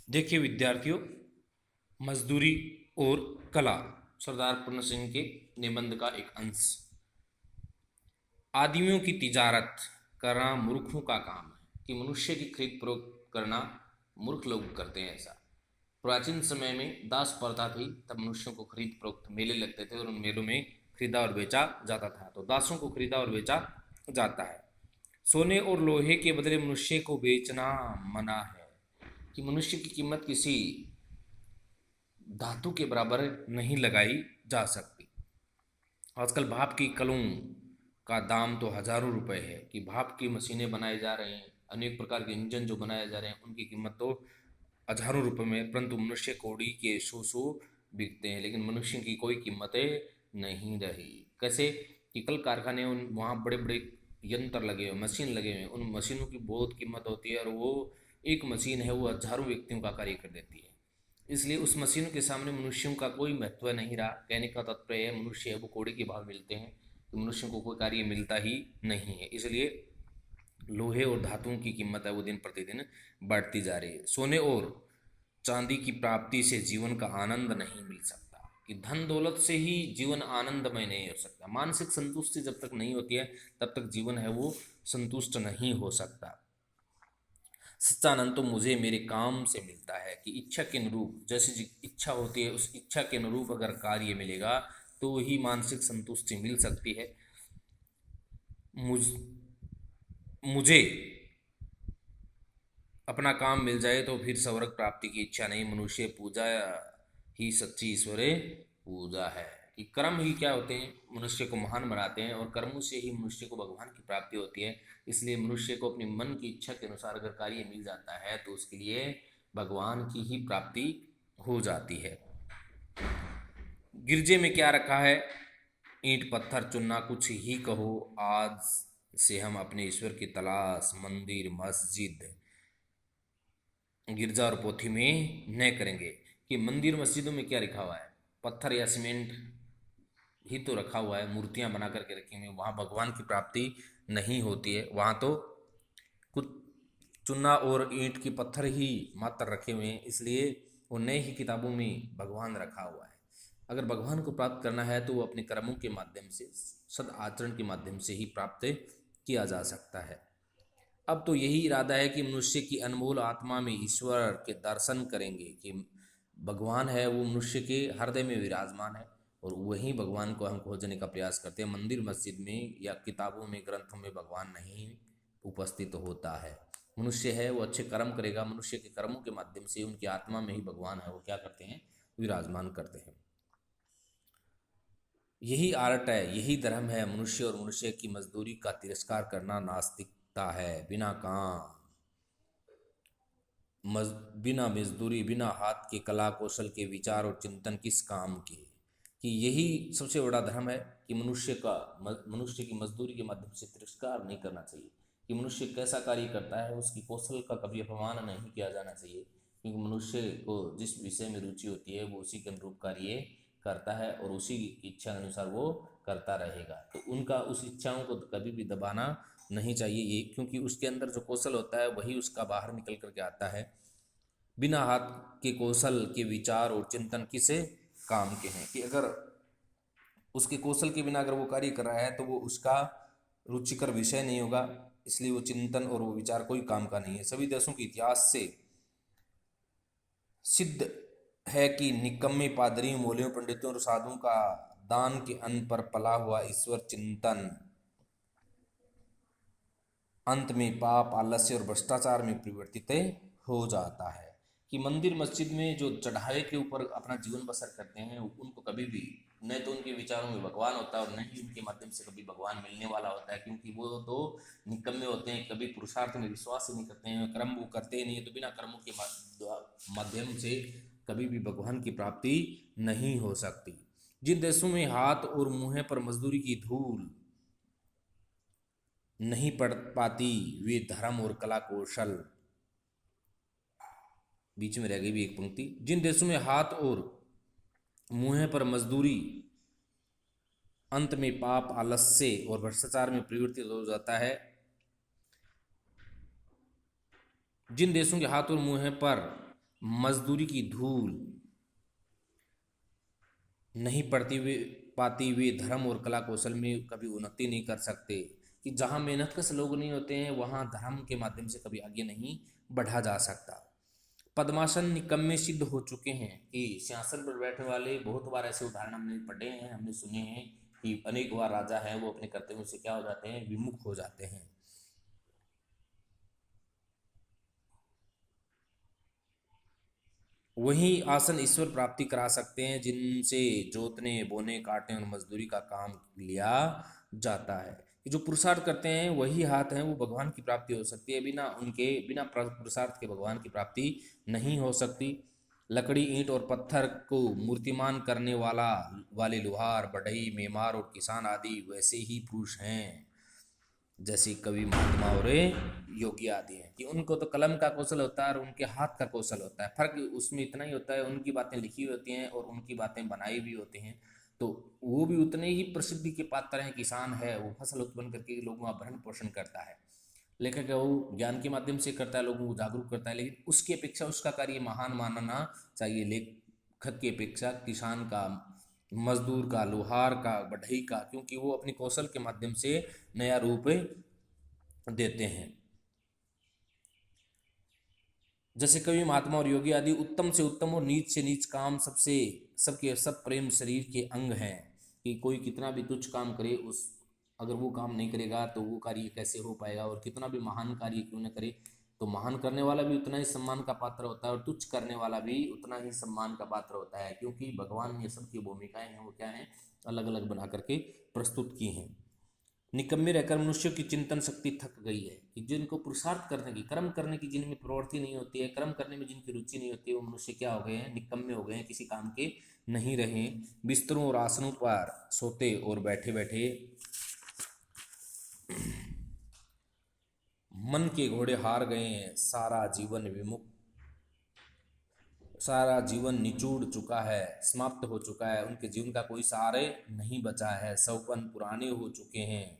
देखिए विद्यार्थियों, मजदूरी और कला सरदार पूर्ण सिंह के निबंध का एक अंश। आदमियों की तिजारत करना मूर्खों का काम है कि मनुष्य की खरीद फरोख्त करना मूर्ख लोग करते हैं ऐसा। प्राचीन समय में दास प्रथा थी, तब मनुष्यों को खरीद फरोख्त मेले लगते थे और उन मेलों में खरीदा और बेचा जाता था। तो दासों को खरीदा और बेचा जाता है। सोने और लोहे के बदले मनुष्य को बेचना मना है कि मनुष्य की कीमत किसी धातु के बराबर नहीं लगाई जा सकती। आजकल भाप की कलों का दाम तो हजारों रुपए है कि भाप की मशीनें बनाई जा रही हैं, अनेक प्रकार के इंजन जो बनाए जा रहे हैं उनकी कीमत तो हजारों रुपए में, परंतु मनुष्य कौड़ी के सौ बिकते हैं, लेकिन मनुष्य की कोई कीमतें नहीं रही। कैसे कि कल कारखाने उन वहाँ बड़े बड़े यंत्र लगे हुए, मशीन लगे हुए हैं, उन मशीनों की बहुत कीमत होती है और वो एक मशीन है वो हजारों व्यक्तियों का कार्य कर देती है। इसलिए उस मशीनों के सामने मनुष्यों का कोई महत्व नहीं रहा। कहने का तात्पर्य है मनुष्य है वो कौड़े के भाव मिलते हैं, तो मनुष्यों को कोई कार्य मिलता ही नहीं है। इसलिए लोहे और धातुओं की कीमत है वो दिन प्रतिदिन बढ़ती जा रही है। सोने और चांदी की प्राप्ति से जीवन का आनंद नहीं मिल सकता कि धन दौलत से ही जीवन आनंदमय नहीं हो सकता। मानसिक संतुष्टि जब तक नहीं होती है तब तक जीवन है वो संतुष्ट नहीं हो सकता। सच्चा आनंद तो मुझे मेरे काम से मिलता है कि इच्छा के अनुरूप, जैसी इच्छा होती है उस इच्छा के अनुरूप अगर कार्य मिलेगा तो ही मानसिक संतुष्टि मिल सकती है। मुझ मुझे अपना काम मिल जाए तो फिर स्वर्ग प्राप्ति की इच्छा नहीं, मनुष्य पूजा ही सच्ची ईश्वर पूजा है। कि कर्म ही क्या होते हैं, मनुष्य को महान बनाते हैं और कर्मों से ही मनुष्य को भगवान की प्राप्ति होती है। इसलिए मनुष्य को अपने मन की इच्छा के अनुसार अगर कार्य मिल जाता है तो उसके लिए भगवान की ही प्राप्ति हो जाती है। गिरजे में क्या रखा है, ईंट पत्थर चुनना कुछ ही कहो, आज से हम अपने ईश्वर की तलाश मंदिर मस्जिद गिरजा और पोथी में न करेंगे। कि मंदिर मस्जिदों में क्या लिखा हुआ है, पत्थर या सीमेंट ही तो रखा हुआ है, मूर्तियां बना करके रखी हुई, वहाँ भगवान की प्राप्ति नहीं होती है। वहाँ तो कुछ चुना और ईंट की पत्थर ही मात्र रखे हुए हैं, इसलिए वो नए ही किताबों में भगवान रखा हुआ है। अगर भगवान को प्राप्त करना है तो वो अपने कर्मों के माध्यम से, सद आचरण के माध्यम से ही प्राप्त किया जा सकता है। अब तो यही इरादा है कि मनुष्य की अनमोल आत्मा में ईश्वर के दर्शन करेंगे कि भगवान है वो मनुष्य के हृदय में विराजमान है और वही भगवान को हम खोजने का प्रयास करते हैं। मंदिर मस्जिद में या किताबों में ग्रंथों में भगवान नहीं उपस्थित होता है। मनुष्य है वो अच्छे कर्म करेगा, मनुष्य के कर्मों के माध्यम से उनकी आत्मा में ही भगवान है वो क्या करते हैं, विराजमान करते हैं। यही आर्ट है, यही धर्म है। मनुष्य और मनुष्य की मजदूरी का तिरस्कार करना नास्तिकता है। बिना काम बिना मजदूरी, बिना हाथ के कला कौशल के विचार और चिंतन किस काम के। कि यही सबसे बड़ा धर्म है कि मनुष्य की मजदूरी के माध्यम से तिरस्कार नहीं करना चाहिए। कि मनुष्य कैसा कार्य करता है उसकी कौशल का कभी अपमान नहीं किया जाना चाहिए, क्योंकि मनुष्य को जिस विषय में रुचि होती है वो उसी के अनुरूप कार्य करता है और उसी इच्छा अनुसार वो करता रहेगा। तो उनका उस इच्छाओं को कभी भी दबाना नहीं चाहिए, ये क्योंकि उसके अंदर जो कौशल होता है वही उसका बाहर निकल करके आता है। बिना हाथ के कौशल के विचार और चिंतन किसे काम के हैं। कि अगर उसके कौशल के बिना अगर वो कार्य कर रहा है तो वो उसका रुचिकर विषय नहीं होगा, इसलिए वो चिंतन और वो विचार कोई काम का नहीं है। सभी देशों के इतिहास से सिद्ध है कि निकम्मे पादरियों, मौलवियों, पंडितों और साधुओं का दान के अन्न पर पला हुआ ईश्वर चिंतन अंत में पाप, आलस्य और भ्रष्टाचार में परिवर्तित हो जाता है। कि मंदिर मस्जिद में जो चढ़ावे के ऊपर अपना जीवन बसर करते हैं उनको कभी भी न तो उनके विचारों में भगवान होता है और न ही उनके माध्यम से कभी भगवान मिलने वाला होता है, क्योंकि वो तो निकम्मे होते हैं, कभी पुरुषार्थ में विश्वास ही नहीं करते हैं, कर्म वो करते ही नहीं है। तो बिना कर्मों के माध्यम से कभी भी भगवान की प्राप्ति नहीं हो सकती। जिन देशों में हाथ और मुँह पर मजदूरी की धूल नहीं पढ़ पाती वे धर्म और कला कौशल, बीच में रह गई भी एक पंक्ति, जिन देशों में हाथ और मुंह पर मजदूरी अंत में पाप, आलस्य और भ्रष्टाचार में परिवर्तित हो जाता है, जिन देशों के हाथ और मुंह पर मजदूरी की धूल नहीं पड़ती वे पाती, वे धर्म और कला कौशल में कभी उन्नति नहीं कर सकते। कि जहाँ मेहनतकश लोग नहीं होते हैं वहाँ धर्म के माध्यम से कभी आगे नहीं बढ़ा जा सकता। पद्मासन निकम्मे सिद्ध हो चुके हैं, कि सिंहासन पर बैठने वाले बहुत बार ऐसे उदाहरण हमने पढ़े हैं, हमने सुने हैं कि अनेक बार राजा हैं वो अपने कर्तव्यों से क्या हो जाते हैं, विमुख हो जाते हैं। वही आसन ईश्वर प्राप्ति करा सकते हैं जिनसे जोतने बोने काटने और मजदूरी का काम लिया जाता है। कि जो पुरुषार्थ करते हैं वही हाथ हैं, वो भगवान की प्राप्ति हो सकती है, बिना उनके बिना पुरुषार्थ के भगवान की प्राप्ति नहीं हो सकती। लकड़ी ईंट और पत्थर को मूर्तिमान करने वाले लोहार बढ़ई मेमार और किसान आदि वैसे ही पुरुष हैं जैसे कवि महात्मा और योगी आदि हैं। कि उनको तो कलम का कौशल होता है और उनके हाथ का कौशल होता है, फर्क उसमें इतना ही होता है, उनकी बातें लिखी हुई होती हैं और उनकी बातें बनाई भी होती हैं। तो वो भी उतने ही प्रसिद्धि के पात्र हैं। किसान है वो फसल उत्पन्न करके लोगों का भरण पोषण करता है, लेखक है वो ज्ञान के माध्यम से करता है, लोगों को जागरूक करता है, लेकिन उसकी अपेक्षा उसका कार्य महान मानना चाहिए लेखक की अपेक्षा किसान का, मजदूर का, लोहार का, बढ़ई का, क्योंकि वो अपनी कौशल के माध्यम से नया रूप देते हैं। जैसे कवि महात्मा और योगी आदि उत्तम से उत्तम और नीच से नीच काम सबसे सबके सब प्रेम शरीर के अंग हैं। कि कोई कितना भी तुच्छ काम करे, उस अगर वो काम नहीं करेगा तो वो कार्य कैसे हो पाएगा, और कितना भी महान कार्य क्यों न करे तो महान करने वाला भी उतना ही सम्मान का पात्र होता है और तुच्छ करने वाला भी उतना ही सम्मान का पात्र होता है। क्योंकि भगवान ने सबकी भूमिकाएं हैं वो क्या हैं, अलग अलग बना करके प्रस्तुत की हैं। निकम्मे रहकर मनुष्य की चिंतन शक्ति थक गई है। कि जिनको पुरुषार्थ करने की, कर्म करने की जिनमें प्रवृत्ति नहीं होती है, कर्म करने में जिनकी रुचि नहीं होती है, वो मनुष्य क्या हो गए हैं, निकम्मे हो गए हैं, किसी काम के नहीं रहे। बिस्तरों और आसनों पर सोते और बैठे बैठे मन के घोड़े हार गए हैं, सारा जीवन निचूड़ चुका है, समाप्त हो चुका है, उनके जीवन का कोई सार नहीं बचा है, सौपन पुराने हो चुके हैं,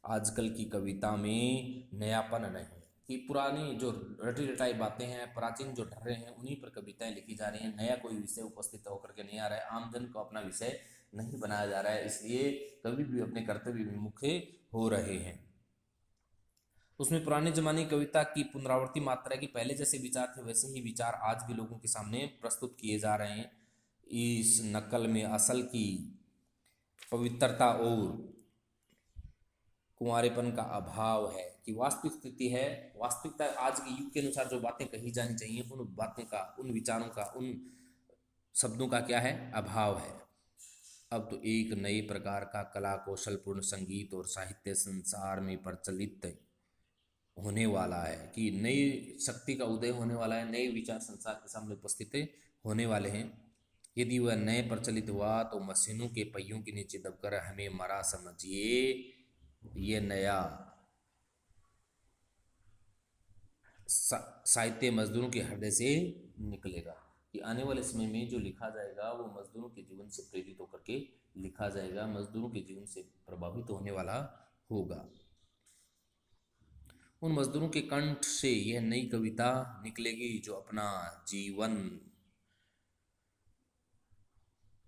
आजकल की कविता में नयापन नहीं। कि पुरानी जो रटी रटाई बातें हैं, प्राचीन जो ढर्रे हैं, उन्हीं पर कविताएं लिखी जा रही हैं, नया कोई विषय उपस्थित होकर के नहीं आ रहा है, आमजन को अपना विषय नहीं बनाया जा रहा है, इसलिए कवि भी अपने कर्तव्य विमुख हो रहे हैं। उसमें पुराने जमाने की कविता की पुनरावृत्ति मात्रा है, कि पहले जैसे विचार थे वैसे ही विचार आज भी लोगों के सामने प्रस्तुत किए जा रहे हैं। इस नकल में असल की पवित्रता और कुंवारेपन का अभाव है। कि वास्तविक स्थिति है, वास्तविकता आज के युग के अनुसार जो बातें कही जानी चाहिए उन बातों का, उन विचारों का, उन शब्दों का क्या है, अभाव है। अब तो एक नए प्रकार का कला कौशलपूर्ण संगीत और साहित्य संसार में प्रचलित होने वाला है। कि नई शक्ति का उदय होने वाला है, नए विचार संसार के सामने उपस्थित होने वाले हैं। यदि वह नए प्रचलित हुआ तो मशीनों के पहियों के नीचे दबकर हमें मरा समझिए, ये नया साहित्य मजदूरों के हृदय से निकलेगा। कि आने वाले समय में जो लिखा जाएगा वो मजदूरों के जीवन से प्रेरित होकर के लिखा जाएगा, मजदूरों के जीवन से प्रभावित होने वाला होगा। उन मजदूरों के कंठ से यह नई कविता निकलेगी जो अपना जीवन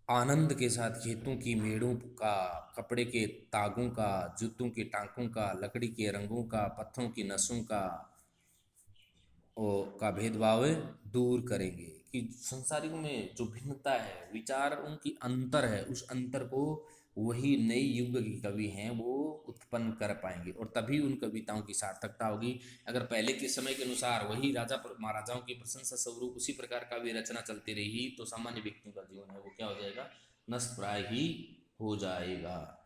आनंद के साथ खेतों की मेड़ों का, कपड़े के तागों का, जूतों के टांकों का, लकड़ी के रंगों का, पत्थरों की नसों का भेदभाव दूर करेंगे। कि संसारियों में जो भिन्नता है, विचार उनकी अंतर है, उस अंतर को वही नई युग के कवि हैं वो उत्पन्न कर पाएंगे, और तभी उन कविताओं की सार्थकता होगी। अगर पहले के समय के अनुसार वही राजा महाराजाओं की प्रशंसा स्वरूप उसी प्रकार का भी रचना चलती रही तो सामान्य व्यक्तियों का जीवन है वो क्या हो जाएगा, नष्ट प्राय ही हो जाएगा।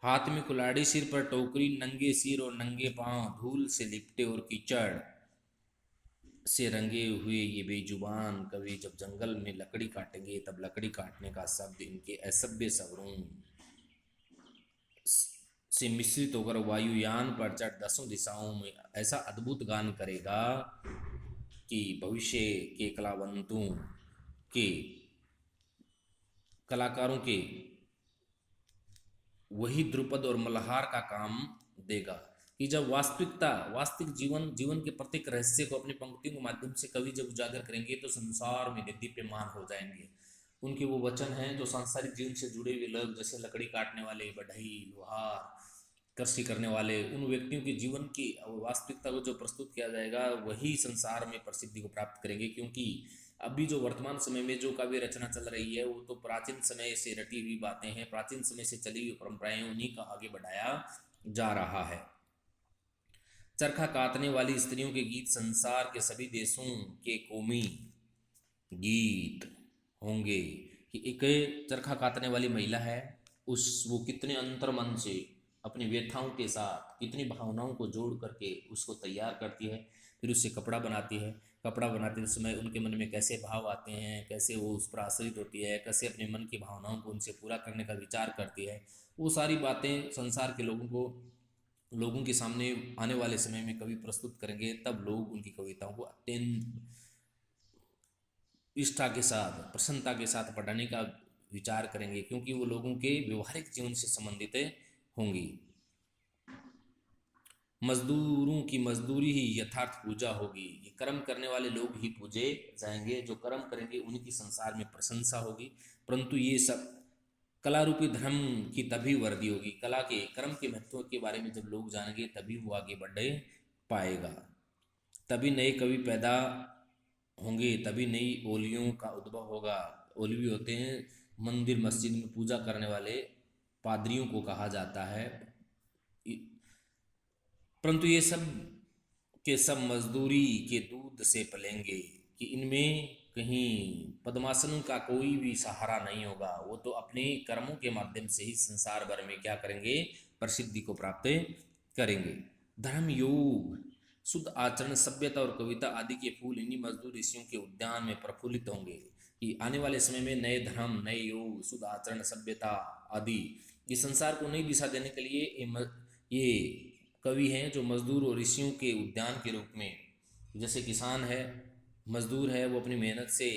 हाथ में कुल्हाड़ी, सिर पर टोकरी, नंगे सिर और नंगे पांव, धूल से लिपटे और कीचड़ से रंगे हुए ये बेजुबान कवि जब जंगल में लकड़ी काटेंगे तब लकड़ी काटने का शब्द इनके असभ्य स्वरों से मिश्रित होकर वायुयान पर चढ़ दसों दिशाओं में ऐसा अद्भुत गान करेगा कि भविष्य के कलावंतों के, कलाकारों के वही द्रुपद और मल्हार का काम देगा। कि जब वास्तविक जीवन के प्रत्येक रहस्य को अपनी पंक्तियों के माध्यम से कवि जब उजागर करेंगे तो संसार में दीप्यमान हो जाएंगे। उनके वो वचन हैं जो सांसारिक जीवन से जुड़े हुए लोग, जैसे लकड़ी काटने वाले, बढ़ई, लोहार, कृषि करने वाले, उन व्यक्तियों के जीवन की वास्तविकता को जो प्रस्तुत किया जाएगा वही संसार में प्रसिद्धि को प्राप्त करेंगे। क्योंकि अभी जो वर्तमान समय में जो काव्य रचना चल रही है वो तो प्राचीन समय से रटी हुई बातें हैं, प्राचीन समय से चली हुई परंपराएं, उन्हीं का आगे बढ़ाया जा रहा है। चरखा काटने वाली स्त्रियों के गीत संसार के सभी देशों के कौमी गीत होंगे। कि एक चरखा काटने वाली महिला है, वो कितने अंतर्मन से अपनी व्यथाओं के साथ कितनी भावनाओं को जोड़ करके उसको तैयार करती है, फिर उससे कपड़ा बनाती है। कपड़ा बनाते समय उनके मन में कैसे भाव आते हैं, कैसे वो उस पर आश्रित होती है, कैसे अपने मन की भावनाओं को उनसे पूरा करने का विचार करती है, वो सारी बातें संसार के लोगों के सामने आने वाले समय में कवि प्रस्तुत करेंगे। तब लोग उनकी कविताओं को अत्यंत निष्ठा के साथ, प्रसन्नता के साथ पढ़ने का विचार करेंगे, क्योंकि वो लोगों के व्यवहारिक जीवन से संबंधित होंगी। मजदूरों की मजदूरी ही यथार्थ पूजा होगी। ये कर्म करने वाले लोग ही पूजे जाएंगे, जो कर्म करेंगे उनकी संसार में प्रशंसा होगी। परंतु ये सब कला रूपी धर्म की तभी वृद्धि होगी। कला के कर्म के महत्व के बारे में जब लोग जानेंगे तभी वो आगे बढ़ पाएगा, तभी नए कवि पैदा होंगे, तभी नई ओलियों का उद्भव होगा। ओलवी होते हैं मंदिर मस्जिद में पूजा करने वाले पादरियों को कहा जाता है। परंतु ये सब के सब मजदूरी के दूध से पलेंगे, कि इनमें कहीं पद्मासनों का कोई भी सहारा नहीं होगा। वो तो अपने कर्मों के माध्यम से ही संसार भर में क्या करेंगे, प्रसिद्धि को प्राप्त करेंगे। धर्म, योग, शुद्ध आचरण, सभ्यता और कविता आदि के फूल इन्हीं मजदूर ऋषियों के उद्यान में प्रफुल्लित होंगे। कि आने वाले समय में नए धर्म, नए योग, शुद्ध आचरण, सभ्यता आदि इस संसार को नई दिशा देने के लिए ये कवि हैं जो मजदूर और ऋषियों के उद्यान के रूप में, जैसे किसान है, मजदूर है, वो अपनी मेहनत से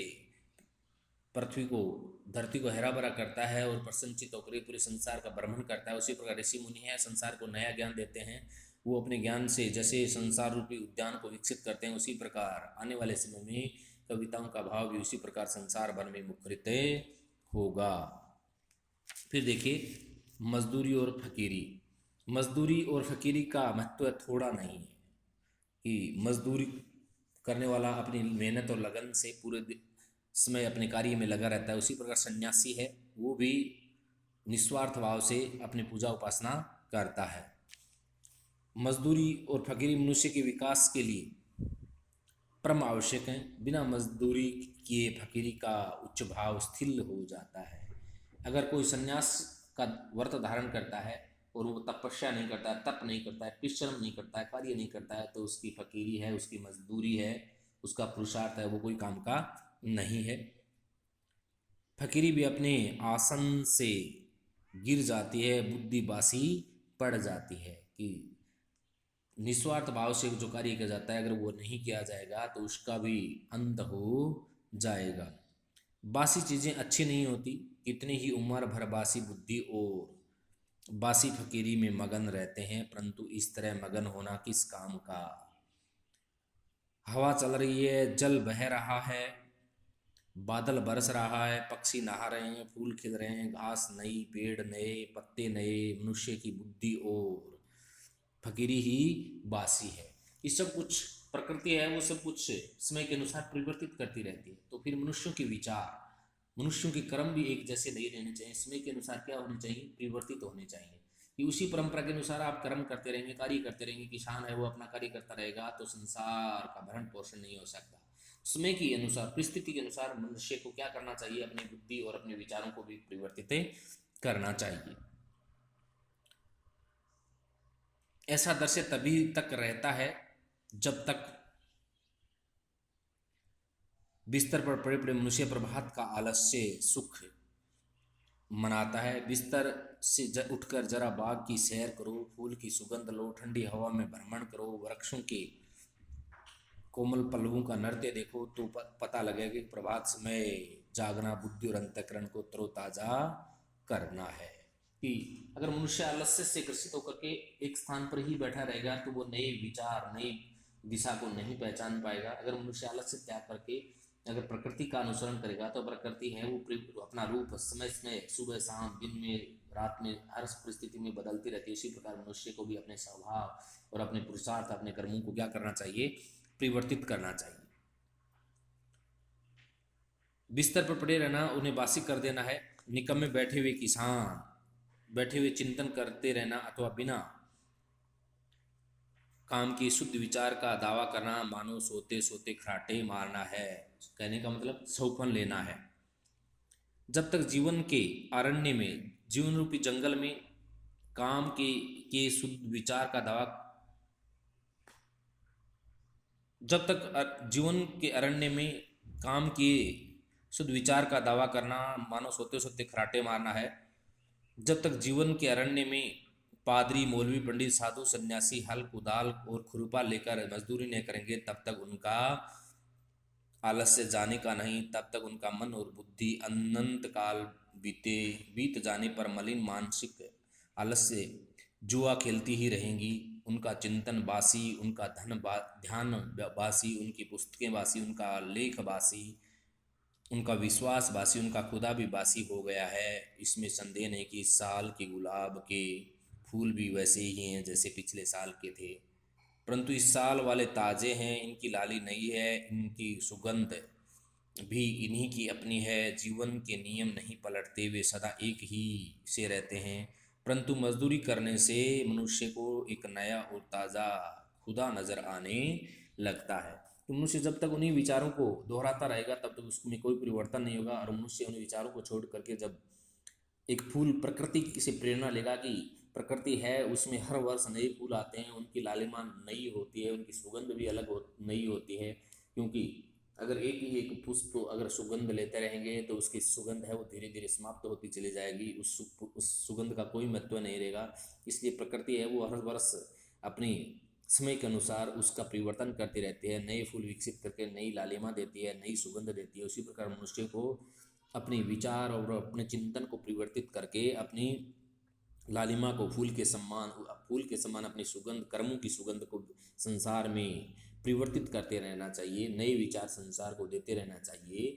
पृथ्वी को, धरती को हरा भरा करता है और प्रसन्नचित होकर पूरे संसार का भ्रमण करता है। उसी प्रकार ऋषि मुनि है, संसार को नया ज्ञान देते हैं। वो अपने ज्ञान से जैसे संसार रूपी उद्यान को विकसित करते हैं, उसी प्रकार आने वाले समय में कविताओं का भाव भी उसी प्रकार संसार भर में मुखरित होगा। फिर देखिए मजदूरी और फकीरी। मजदूरी और फकीरी का महत्व थोड़ा नहीं है। कि मजदूरी करने वाला अपनी मेहनत और लगन से पूरे समय अपने कार्य में लगा रहता है, उसी प्रकार सन्यासी है, वो भी निस्वार्थ भाव से अपनी पूजा उपासना करता है। मजदूरी और फकीरी मनुष्य के विकास के लिए परम आवश्यक है। बिना मजदूरी किए फकीरी का उच्च भाव स्थिर हो जाता है। अगर कोई सन्यास का व्रत धारण करता है और वो तपस्या नहीं करता है, तप नहीं करता है, परिश्रम नहीं करता है, कार्य नहीं करता है, तो उसकी फकीरी है, उसकी मजदूरी है, उसका पुरुषार्थ है, वो कोई काम का नहीं है। फकीरी भी अपने आसन से गिर जाती है, बुद्धि बासी पड़ जाती है। कि निस्वार्थ भाव से जो कार्य किया जाता है, अगर वो नहीं किया जाएगा तो उसका भी अंत हो जाएगा। बासी चीज़ें अच्छी नहीं होती। कितनी ही उम्र भर बासी बुद्धि और बासी फकीरी में मगन रहते हैं, परंतु इस तरह मगन होना किस काम का। हवा चल रही है, जल बह रहा है, बादल बरस रहा है, पक्षी नहा रहे हैं, फूल खिल रहे हैं, घास नई, पेड़ नए, पत्ते नए, मनुष्य की बुद्धि और फकीरी ही बासी है। ये सब कुछ प्रकृति है, वो सब कुछ समय के अनुसार परिवर्तित करती रहती है। तो फिर मनुष्यों के विचार, मनुष्यों के कर्म भी एक जैसे नहीं रहने चाहिए। समय के अनुसार क्या होने चाहिए, परिवर्तित होने चाहिए। कि उसी परंपरा के अनुसार आप कर्म करते रहेंगे, कार्य करते रहेंगे। किसान है वो अपना कार्य करता रहेगा तो संसार का भरण पोषण नहीं हो सकता। समय के अनुसार, परिस्थिति के अनुसार मनुष्य को क्या करना चाहिए, अपनी बुद्धि और अपने विचारों को भी परिवर्तित करना चाहिए। ऐसा दृश्य तभी तक रहता है जब तक बिस्तर पर पड़े पड़े मनुष्य प्रभात का आलस्य सुख मनाता है। बिस्तर से उठकर जरा बाग की सैर करो, फूल की सुगंध लो, ठंडी हवा में भ्रमण करो, वृक्षों के कोमल पल्लवों का नृत्य देखो, तो पता लगेगा कि प्रभात समय जागना बुद्धि और अंतःकरण को तरोताजा करना है। कि अगर मनुष्य आलस्य से ग्रसित होकर के एक स्थान पर ही बैठा रहेगा तो वो नए विचार, नई दिशा को नहीं पहचान पाएगा। अगर मनुष्य आलस्य त्याग करके अगर प्रकृति का अनुसरण करेगा तो प्रकृति है वो अपना रूप समय समय, सुबह शाम, दिन में रात में, हर परिस्थिति में बदलती रहती है। इसी प्रकार मनुष्य को भी अपने स्वभाव और अपने पुरुषार्थ, अपने कर्मों को क्या करना चाहिए, परिवर्तित करना चाहिए। बिस्तर पर पड़े रहना, उन्हें बासी कर देना है। निकम में बैठे हुए किसान, बैठे हुए चिंतन करते रहना अथवा बिना काम के शुद्ध विचार का दावा करना मानो सोते सोते खराटे मारना है। कहने का मतलब सौपन लेना है। जब तक जीवन के अरण्य में, जीवन रूपी जंगल में काम के शुद्ध विचार का दावा, जब तक जीवन के अरण्य में काम के शुद्ध विचार का दावा करना मानो सोते सोते खराटे मारना है। जब तक जीवन के अरण्य में पादरी, मौलवी, पंडित, साधु, सन्यासी हल, कुदाल और खुरपा लेकर मजदूरी नहीं करेंगे, तब तक उनका आलस्य जाने का नहीं। तब तक उनका मन और बुद्धि अनंत काल बीत जाने पर मलिन मानसिक आलस्य जुआ खेलती ही रहेंगी। उनका चिंतन बासी, उनका ध्यान बासी, उनकी पुस्तकें बासी, उनका लेख बासी, उनका विश्वास बासी, उनका खुदा भी बासी हो गया है। इसमें संदेह नहीं कि इस साल के गुलाब के फूल भी वैसे ही हैं जैसे पिछले साल के थे, परंतु इस साल वाले ताज़े हैं, इनकी लाली नई है, इनकी सुगंध भी इन्हीं की अपनी है। जीवन के नियम नहीं पलटते, वे सदा एक ही से रहते हैं, परंतु मजदूरी करने से मनुष्य को एक नया और ताज़ा खुदा नज़र आने लगता है। तो मनुष्य जब तक उन्हीं विचारों को दोहराता रहेगा तब तक उसमें कोई परिवर्तन नहीं होगा। और मनुष्य उन विचारों को छोड़ करके जब एक फूल प्रकृति से प्रेरणा लेगा कि प्रकृति है, उसमें हर वर्ष नए फूल आते हैं, उनकी लालिमा नई होती है, उनकी सुगंध भी नई होती है। क्योंकि अगर एक ही एक पुष्प अगर सुगंध लेते रहेंगे तो उसकी सुगंध है वो धीरे धीरे समाप्त होती चली जाएगी, उस सुगंध का कोई महत्व नहीं रहेगा। इसलिए प्रकृति है वो हर वर्ष अपनी समय के अनुसार उसका परिवर्तन करती रहती है, नए फूल विकसित करके नई लालिमा देती है, नई सुगंध देती है। उसी प्रकार मनुष्य को अपने विचार और अपने चिंतन को परिवर्तित करके अपनी लालिमा को फूल के समान अपनी सुगंध, कर्मों की सुगंध को संसार में परिवर्तित करते रहना चाहिए, नए विचार संसार को देते रहना चाहिए।